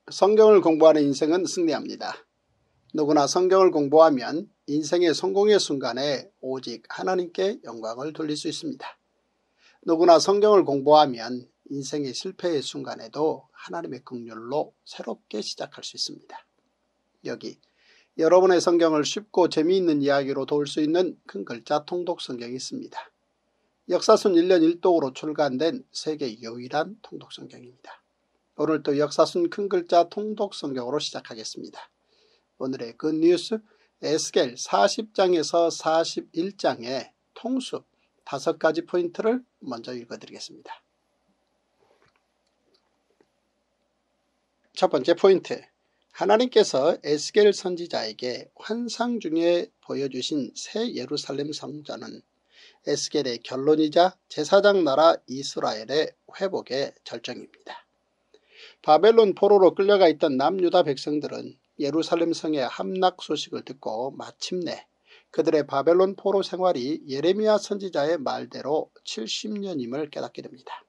성경을 공부하는 인생은 승리합니다. 누구나 성경을 공부하면 인생의 성공의 순간에 오직 하나님께 영광을 돌릴 수 있습니다. 누구나 성경을 공부하면 인생의 실패의 순간에도 하나님의 긍휼로 새롭게 시작할 수 있습니다. 여기 여러분의 성경을 쉽고 재미있는 이야기로 도울 수 있는 큰 글자 통독 성경이 있습니다. 역사순 1년 1독으로 출간된 세계 유일한 통독 성경입니다. 오늘도 역사순 큰 글자 통독 성경으로 시작하겠습니다. 오늘의 그 뉴스 에스겔 40장에서 41장의 통수 5가지 포인트를 먼저 읽어드리겠습니다. 첫 번째 포인트, 하나님께서 에스겔 선지자에게 환상 중에 보여주신 새 예루살렘 성전은 에스겔의 결론이자 제사장 나라 이스라엘의 회복의 절정입니다. 바벨론 포로로 끌려가 있던 남유다 백성들은 예루살렘 성의 함락 소식을 듣고 마침내 그들의 바벨론 포로 생활이 예레미야 선지자의 말대로 70년임을 깨닫게 됩니다.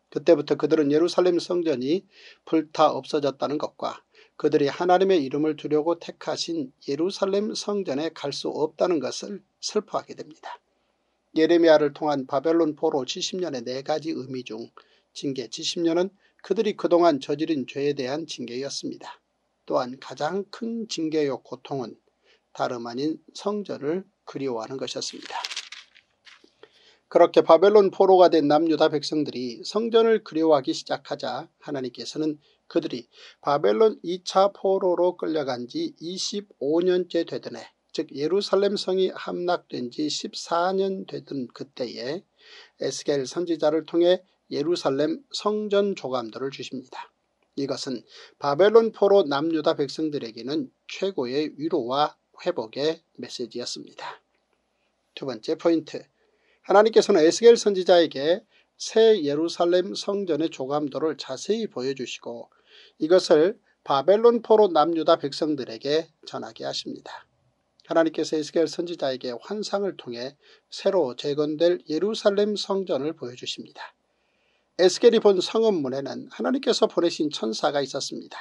그때부터 그들은 예루살렘 성전이 불타 없어졌다는 것과 그들이 하나님의 이름을 두려고 택하신 예루살렘 성전에 갈 수 없다는 것을 슬퍼하게 됩니다. 예레미야를 통한 바벨론 포로 70년의 4가지 의미 중 징계 70년은 그들이 그동안 저지른 죄에 대한 징계였습니다. 또한 가장 큰 징계요 고통은 다름 아닌 성전을 그리워하는 것이었습니다. 그렇게 바벨론 포로가 된 남유다 백성들이 성전을 그리워하기 시작하자 하나님께서는 그들이 바벨론 2차 포로로 끌려간 지 25년째 되던 해, 즉 예루살렘 성이 함락된 지 14년 되던 그때에 에스겔 선지자를 통해 예루살렘 성전 조감도를 주십니다. 이것은 바벨론 포로 남유다 백성들에게는 최고의 위로와 회복의 메시지였습니다. 두 번째 포인트, 하나님께서는 에스겔 선지자에게 새 예루살렘 성전의 조감도를 자세히 보여주시고 이것을 바벨론 포로 남유다 백성들에게 전하게 하십니다. 하나님께서 에스겔 선지자에게 환상을 통해 새로 재건될 예루살렘 성전을 보여주십니다. 에스겔이 본 성읍문에는 하나님께서 보내신 천사가 있었습니다.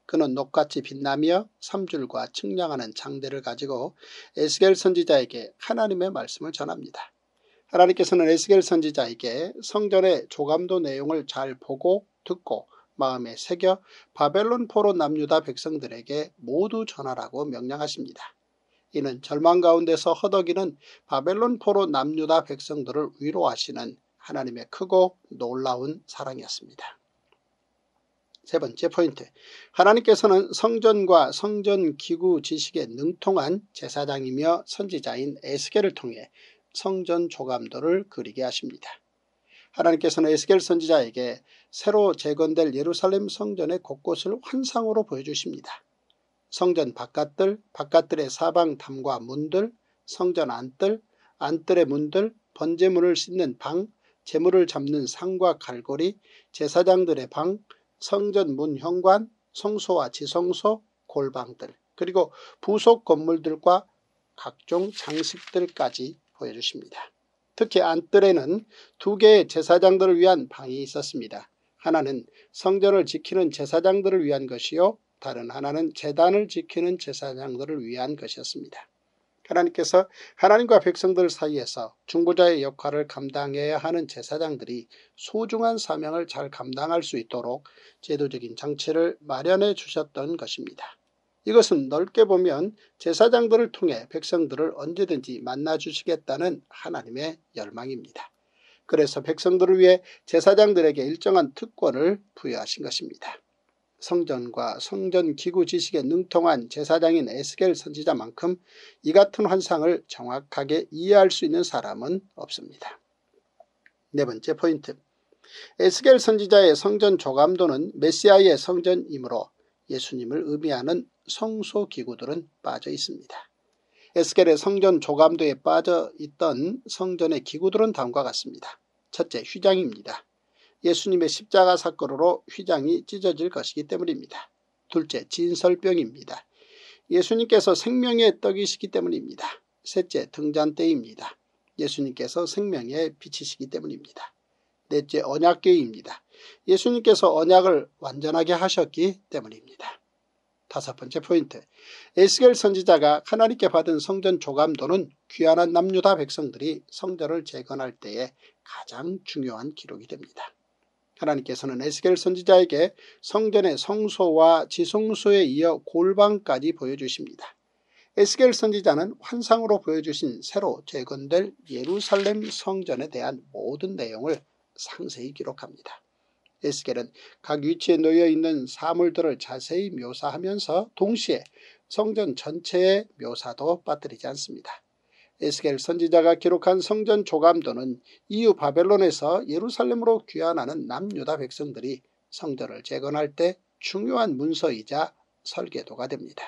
그는 녹같이 빛나며 3줄과 측량하는 장대를 가지고 에스겔 선지자에게 하나님의 말씀을 전합니다. 하나님께서는 에스겔 선지자에게 성전의 조감도 내용을 잘 보고 듣고 마음에 새겨 바벨론 포로 남유다 백성들에게 모두 전하라고 명령하십니다. 이는 절망 가운데서 허덕이는 바벨론 포로 남유다 백성들을 위로하시는 하나님의 크고 놀라운 사랑이었습니다. 세 번째 포인트, 하나님께서는 성전과 성전 기구 지식에 능통한 제사장이며 선지자인 에스겔을 통해 성전 조감도를 그리게 하십니다. 하나님께서는 에스겔 선지자에게 새로 재건될 예루살렘 성전의 곳곳을 환상으로 보여주십니다. 성전 바깥들, 바깥들의 사방 담과 문들, 성전 안뜰, 안뜰의 문들, 번제물을 씻는 방, 제물을 잡는 상과 갈고리, 제사장들의 방, 성전 문 현관, 성소와 지성소, 골방들, 그리고 부속 건물들과 각종 장식들까지 보여주십니다. 특히 안뜰에는 2개의 제사장들을 위한 방이 있었습니다. 하나는 성전을 지키는 제사장들을 위한 것이요, 다른 하나는 제단을 지키는 제사장들을 위한 것이었습니다. 하나님께서 하나님과 백성들 사이에서 중보자의 역할을 감당해야 하는 제사장들이 소중한 사명을 잘 감당할 수 있도록 제도적인 장치를 마련해 주셨던 것입니다. 이것은 넓게 보면 제사장들을 통해 백성들을 언제든지 만나주시겠다는 하나님의 열망입니다. 그래서 백성들을 위해 제사장들에게 일정한 특권을 부여하신 것입니다. 성전과 성전 기구 지식에 능통한 제사장인 에스겔 선지자만큼 이 같은 환상을 정확하게 이해할 수 있는 사람은 없습니다. 네 번째 포인트, 에스겔 선지자의 성전 조감도는 메시아의 성전이므로 예수님을 의미하는 성소 기구들은 빠져 있습니다. 에스겔의 성전 조감도에 빠져 있던 성전의 기구들은 다음과 같습니다. 첫째, 휘장입니다. 예수님의 십자가 사건으로 휘장이 찢어질 것이기 때문입니다. 둘째, 진설병입니다. 예수님께서 생명의 떡이시기 때문입니다. 셋째, 등잔대입니다. 예수님께서 생명의 빛이시기 때문입니다. 넷째 언약궤입니다. 예수님께서 언약을 완전하게 하셨기 때문입니다. 다섯 번째 포인트, 에스겔 선지자가 하나님께 받은 성전 조감도는 귀환한 남유다 백성들이 성전을 재건할 때에 가장 중요한 기록이 됩니다. 하나님께서는 에스겔 선지자에게 성전의 성소와 지성소에 이어 골방까지 보여주십니다. 에스겔 선지자는 환상으로 보여주신 새로 재건될 예루살렘 성전에 대한 모든 내용을 상세히 기록합니다. 에스겔은 각 위치에 놓여있는 사물들을 자세히 묘사하면서 동시에 성전 전체의 묘사도 빠뜨리지 않습니다. 에스겔 선지자가 기록한 성전 조감도는 이후 바벨론에서 예루살렘으로 귀환하는 남유다 백성들이 성전을 재건할 때 중요한 문서이자 설계도가 됩니다.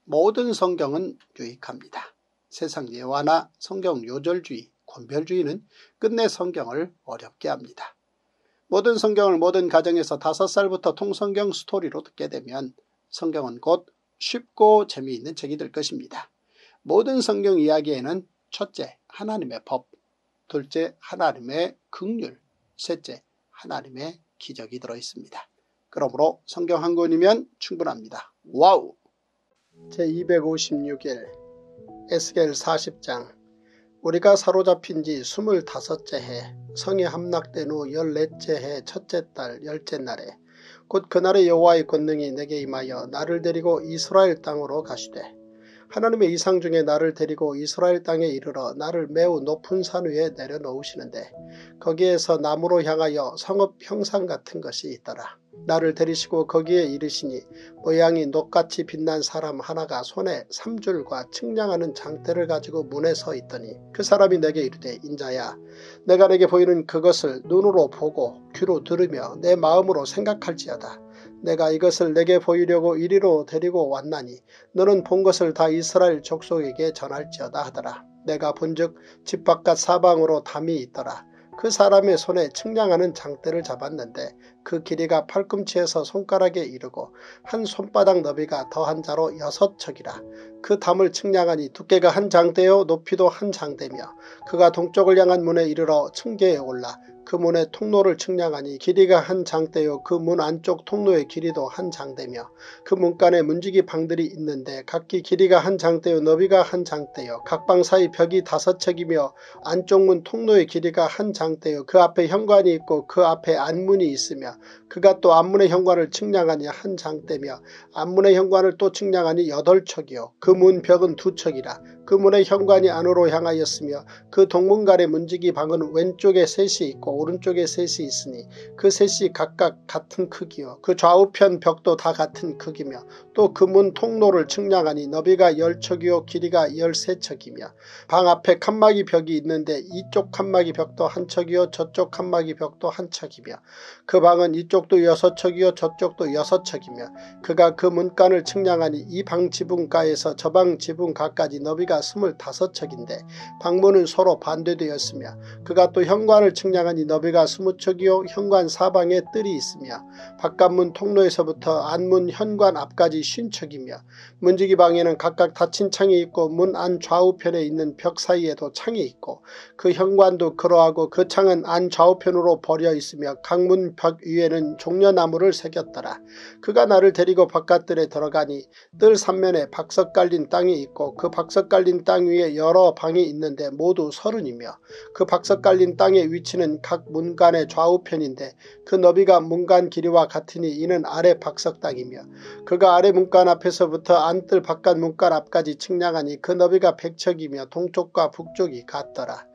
모든 성경은 유익합니다. 세상 예화나 성경 요절주의, 권별주의는 끝내 성경을 어렵게 합니다. 모든 성경을 모든 가정에서 5살부터 통성경 스토리로 듣게 되면 성경은 곧 쉽고 재미있는 책이 될 것입니다. 모든 성경 이야기에는 첫째, 하나님의 법, 둘째, 하나님의 긍휼, 셋째, 하나님의 기적이 들어있습니다. 그러므로 성경 한 권이면 충분합니다. 와우! 제256일 에스겔 40장. 우리가 사로잡힌 지 25째 해, 성에 함락된 후 14째 해 첫째 달 10째 날에 곧 그날의 여호와의 권능이 내게 임하여 나를 데리고 이스라엘 땅으로 가시되, 하나님의 이상 중에 나를 데리고 이스라엘 땅에 이르러 나를 매우 높은 산 위에 내려놓으시는데, 거기에서 나무로 향하여 성읍 형상 같은 것이 있더라. 나를 데리시고 거기에 이르시니 모양이 녹같이 빛난 사람 하나가 손에 3줄과 측량하는 장대를 가지고 문에 서 있더니, 그 사람이 내게 이르되, 인자야, 내가 내게 보이는 그것을 눈으로 보고 귀로 들으며 내 마음으로 생각할지어다. 내가 이것을 내게 보이려고 이리로 데리고 왔나니 너는 본 것을 다 이스라엘 족속에게 전할지어다 하더라. 내가 본즉 집 바깥 사방으로 담이 있더라. 그 사람의 손에 측량하는 장대를 잡았는데 그 길이가 팔꿈치에서 손가락에 이르고 한 손바닥 너비가 더한 자로 6척이라. 그 담을 측량하니 두께가 한 장대요 높이도 한 장대며, 그가 동쪽을 향한 문에 이르러 층계에 올라 그 문의 통로를 측량하니 길이가 한 장대요 그 문 안쪽 통로의 길이도 한 장대며, 그 문간에 문지기 방들이 있는데 각기 길이가 한 장대요 너비가 한 장대요 각 방 사이 벽이 5척이며 안쪽 문 통로의 길이가 한 장대요 그 앞에 현관이 있고 그 앞에 안문이 있으며, 그가 또 안문의 현관을 측량하니 한 장대며 안문의 현관을 또 측량하니 8척이요 그 문 벽은 2척이라. 그 문의 현관이 안으로 향하였으며 그 동문간의 문지기 방은 왼쪽에 셋이 있고 오른쪽에 셋이 있으니 그 셋이 각각 같은 크기요 그 좌우편 벽도 다 같은 크기며, 또 그 문 통로를 측량하니 너비가 10척이요 길이가 13척이며, 방 앞에 칸막이 벽이 있는데 이쪽 칸막이 벽도 한 척이요 저쪽 칸막이 벽도 한 척이며, 그 방은 이쪽도 6척이요 저쪽도 6척이며, 그가 그 문간을 측량하니 이 방 지붕가에서 저 방 지붕가까지 너비가 25척인데 방문은 서로 반대되었으며, 그가 또 현관을 측량하니 너비가 20척이요 현관 사방에 뜰이 있으며, 바깥문 통로에서부터 안문 현관 앞까지 50척이며, 문지기 방에는 각각 닫힌 창이 있고 문 안 좌우편에 있는 벽 사이에도 창이 있고, 그 현관도 그러하고 그 창은 안 좌우편으로 벌여 있으며 각 문 벽 위에는 종려나무를 새겼더라. 그가 나를 데리고 바깥들에 들어가니 뜰 3면에 박석 깔린 땅이 있고 그 박석 깔린 땅 위에 여러 방이 있는데 모두 30이며, 그 박석 깔린 땅의 위치는 각 문간의 좌우편인데 그 너비가 문간 길이와 같으니 이는 아래 박석 땅이며, 그가 아래 문간 앞에서부터 안뜰 바깥 문간 앞까지 측량하니 그 너비가 100척이며 동쪽과 북쪽이 같더라.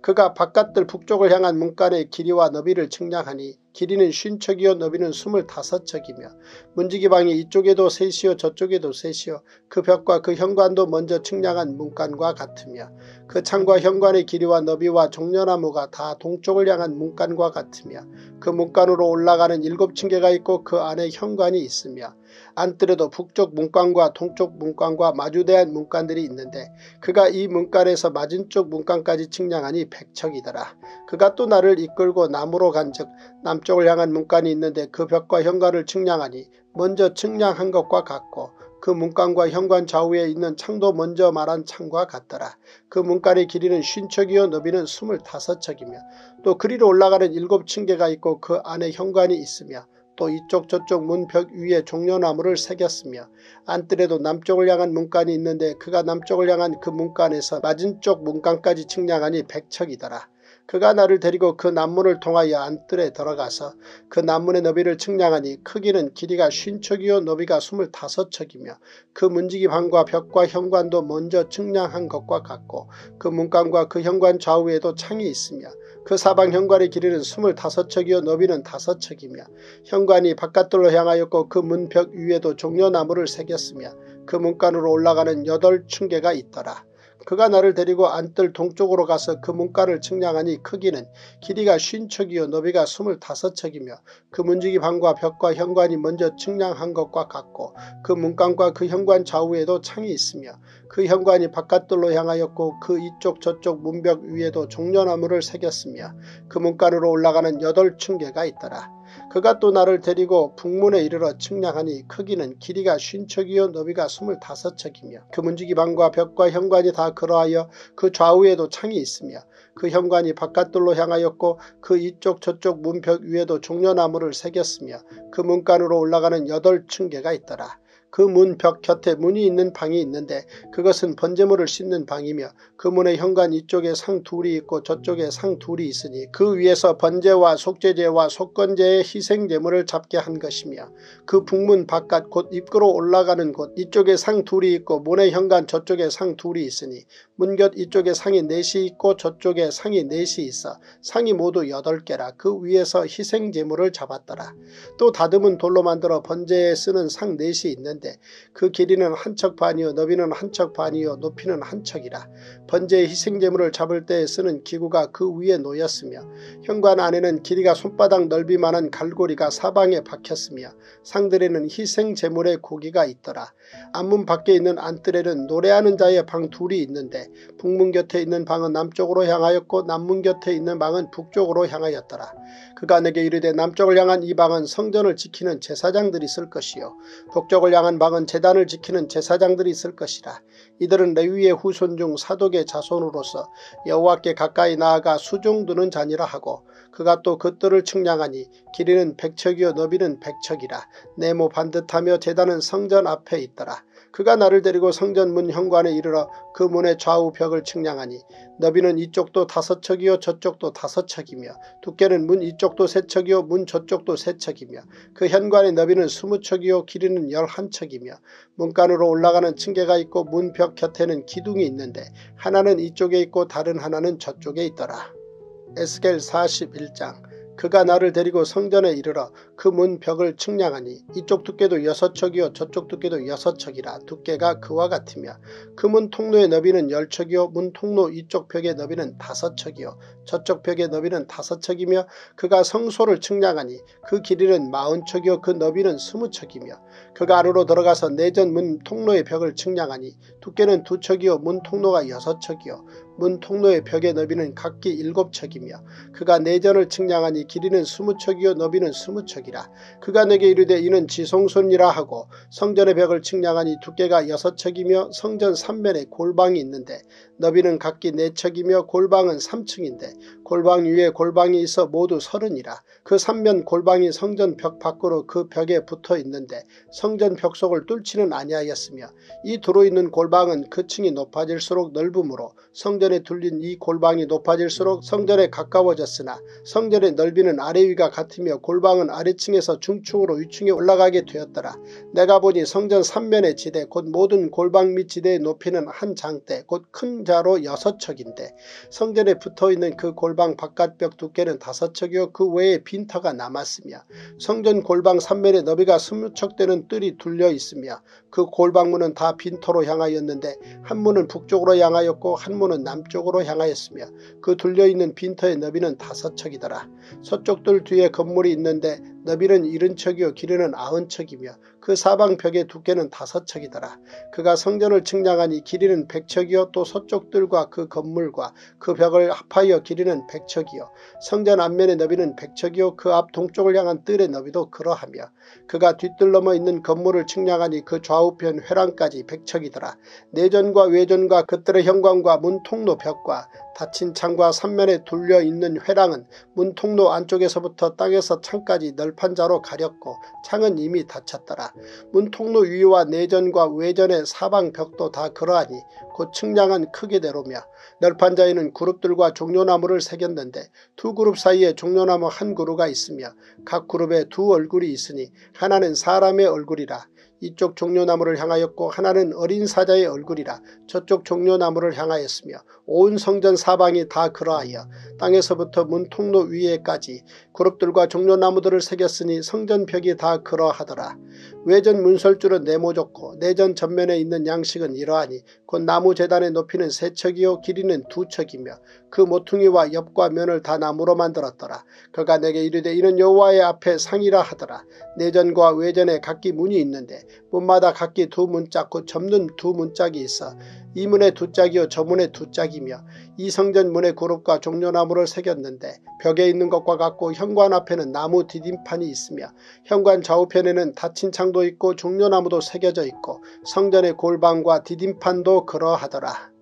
그가 바깥들 북쪽을 향한 문간의 길이와 너비를 측량하니 길이는 50척이요 너비는 25척이며, 문지기방이 이쪽에도 셋이요 저쪽에도 셋이요 그 벽과 그 현관도 먼저 측량한 문간과 같으며, 그 창과 현관의 길이와 너비와 종려나무가 다 동쪽을 향한 문간과 같으며, 그 문간으로 올라가는 7층계가 있고 그 안에 현관이 있으며, 안뜰에도 북쪽 문간과 동쪽 문간과 마주대한 문간들이 있는데 그가 이 문간에서 맞은쪽 문간까지 측량하니 100척이더라. 그가 또 나를 이끌고 남으로 간즉 남쪽을 향한 문간이 있는데 그 벽과 현관을 측량하니 먼저 측량한 것과 같고, 그 문간과 현관 좌우에 있는 창도 먼저 말한 창과 같더라. 그 문간의 길이는 50척이요 너비는 25척이며 또 그리로 올라가는 7층계가 있고 그 안에 현관이 있으며 또 이쪽 저쪽 문벽 위에 종려나무를 새겼으며 안뜰에도 남쪽을 향한 문간이 있는데 그가 남쪽을 향한 그 문간에서 맞은쪽 문간까지 측량하니 100척이더라. 그가 나를 데리고 그 난문을 통하여 안뜰에 들어가서 그 난문의 너비를 측량하니 크기는 길이가 50척이요 너비가 25척이며 그 문지기 방과 벽과 현관도 먼저 측량한 것과 같고 그 문간과 그 현관 좌우에도 창이 있으며 그 사방 현관의 길이는 25척이요 너비는 5척이며 현관이 바깥들로 향하였고 그 문벽 위에도 종려나무를 새겼으며 그 문간으로 올라가는 8층계가 있더라. 그가 나를 데리고 안뜰 동쪽으로 가서 그 문간을 측량하니 크기는 길이가 50척이요 너비가 25척이며 그 문지기 방과 벽과 현관이 먼저 측량한 것과 같고 그 문간과 그 현관 좌우에도 창이 있으며 그 현관이 바깥들로 향하였고 그 이쪽 저쪽 문벽 위에도 종려나무를 새겼으며 그 문간으로 올라가는 8층계가 있더라. 그가 또 나를 데리고 북문에 이르러 측량하니 크기는 길이가 50척이요 너비가 25척이며 그 문지기 방과 벽과 현관이 다 그러하여 그 좌우에도 창이 있으며 그 현관이 바깥들로 향하였고 그 이쪽 저쪽 문벽 위에도 종려나무를 새겼으며 그 문간으로 올라가는 8층계가 있더라. 그 문벽 곁에 문이 있는 방이 있는데 그것은 번제물을 씻는 방이며 그 문의 현관 이쪽에 상 둘이 있고 저쪽에 상 둘이 있으니 그 위에서 번제와 속죄제와 속건제의 희생제물을 잡게 한 것이며 그 북문 바깥 곧 입구로 올라가는 곳 이쪽에 상 둘이 있고 문의 현관 저쪽에 상 둘이 있으니 문곁 이쪽에 상이 넷이 있고 저쪽에 상이 넷이 있어 상이 모두 8개라. 그 위에서 희생제물을 잡았더라. 또 다듬은 돌로 만들어 번제에 쓰는 상 넷이 있는데 그 길이는 1척 반이요 너비는 1척 반이요 높이는 1척이라. 번제의 희생제물을 잡을 때에 쓰는 기구가 그 위에 놓였으며 현관 안에는 길이가 손바닥 넓이만한 갈고리가 사방에 박혔으며 상들에는 희생제물의 고기가 있더라. 안문 밖에 있는 안뜰에는 노래하는 자의 방 둘이 있는데 북문 곁에 있는 방은 남쪽으로 향하였고 남문 곁에 있는 방은 북쪽으로 향하였더라. 그가 내게 이르되 남쪽을 향한 이 방은 성전을 지키는 제사장들이 쓸 것이요 북쪽을 향한 방은 제단을 지키는 제사장들이 쓸 것이라. 이들은 레위의 후손 중 사독의 자손으로서 여호와께 가까이 나아가 수종 두는 자니라 하고 그가 또 그 뜰을 측량하니 길이는 100척이요 너비는 100척이라. 네모 반듯하며 제단은 성전 앞에 있더라. 그가 나를 데리고 성전 문 현관에 이르러 그 문의 좌우 벽을 측량하니 너비는 이쪽도 5척이요 저쪽도 5척이며 두께는 문 이쪽도 3척이요 문 저쪽도 3척이며 그 현관의 너비는 20척이요 길이는 11척이며 문간으로 올라가는 층계가 있고 문벽 곁에는 기둥이 있는데 하나는 이쪽에 있고 다른 하나는 저쪽에 있더라. 에스겔 41장. 그가 나를 데리고 성전에 이르러 그 문 벽을 측량하니 이쪽 두께도 6척이요 저쪽 두께도 6척이라. 두께가 그와 같으며 그 문 통로의 너비는 10척이요 문 통로 이쪽 벽의 너비는 5척이요 저쪽 벽의 너비는 5척이며 그가 성소를 측량하니 그 길이는 40척이요 그 너비는 20척이며 그가 안으로 들어가서 내전 문 통로의 벽을 측량하니 두께는 2척이요 문 통로가 6척이요 문 통로의 벽의 너비는 각기 7척이며 그가 내전을 측량하니 길이는 20척이요 너비는 20척이라. 그가 내게 이르되 이는 지성소니라 하고 성전의 벽을 측량하니 두께가 6척이며 성전 3면에 골방이 있는데 너비는 각기 4척이며 골방은 3층인데 골방 위에 골방이 있어 모두 30이라. 그 3면 골방이 성전 벽 밖으로 그 벽에 붙어 있는데 성전 벽 속을 뚫지는 아니하였으며 이 두루 있는 골방은 그 층이 높아질수록 넓음으로 성전에 둘린 이 골방이 높아질수록 성전에 가까워졌으나 성전의 넓이는 아래 위가 같으며 골방은 아래층에서 중층으로 위층에 올라가게 되었더라. 내가 보니 성전 3면의 지대 곧 모든 골방 및 지대의 높이는 한 장대 곧 큰 자로 6척인데 성전에 붙어있는 그 골방 바깥벽 두께는 5척이요 그 외에 빈터가 남았으며 성전 골방 3면의 너비가 20척 되는 뜰이 둘려 있으며 그 골방문은 다 빈터로 향하였는데 한 문은 북쪽으로 향하였고 한 문은 남쪽으로 향하였으며 그 둘려있는 빈터의 너비는 5척이더라. 서쪽 뜰 뒤에 건물이 있는데 너비는 70척이요 길이는 90척이며 그 사방 벽의 두께는 5척이더라. 그가 성전을 측량하니 길이는 100척이요 또 서쪽들과 그 건물과 그 벽을 합하여 길이는 100척이요 성전 앞면의 너비는 100척이요 그 앞 동쪽을 향한 뜰의 너비도 그러하며 그가 뒤뜰 넘어 있는 건물을 측량하니 그 좌우편 회랑까지 100척이더라. 내전과 외전과 그뜰의 현관과 문 통로 벽과 닫힌 창과 삼면에 둘려 있는 회랑은 문 통로 안쪽에서부터 땅에서 창까지 널판 자로 가렸고 창은 이미 닫혔더라. 문 통로 위와 내전과 외전의 사방 벽도 다 그러하니 곧 측량한 크기대로며 널판 자에는 그룹들과 종려나무를 새겼는데 두 그룹 사이에 종려나무 한 그루가 있으며 각 그룹에 두 얼굴이 있으니 하나는 사람의 얼굴이라. 이쪽 종려나무를 향하였고 하나는 어린 사자의 얼굴이라 저쪽 종려나무를 향하였으며 온 성전 사방이 다 그러하여 땅에서부터 문 통로 위에까지 그룹들과 종려나무들을 새겼으니 성전 벽이 다 그러하더라. 외전 문설줄은 네모졌고 내전 전면에 있는 양식은 이러하니 곧 나무 제단의 높이는 3척이요 길이는 2척이며 그 모퉁이와 옆과 면을 다 나무로 만들었더라. 그가 내게 이르되 이는 여호와의 앞에 상이라 하더라. 내전과 외전에 각기 문이 있는데 문마다 각기 두 문짝 곧 접는 두 문짝이 있어 이 문에 두 짝이요 저 문에 두 짝이며 이 성전 문의 그룹과 종려나무를 새겼는데 벽에 있는 것과 같고 현관 앞에는 나무 디딤판이 있으며 현관 좌우편에는 닫힌 창도 있고 종려나무도 새겨져 있고 성전의 골방과 디딤판도 그러하더라.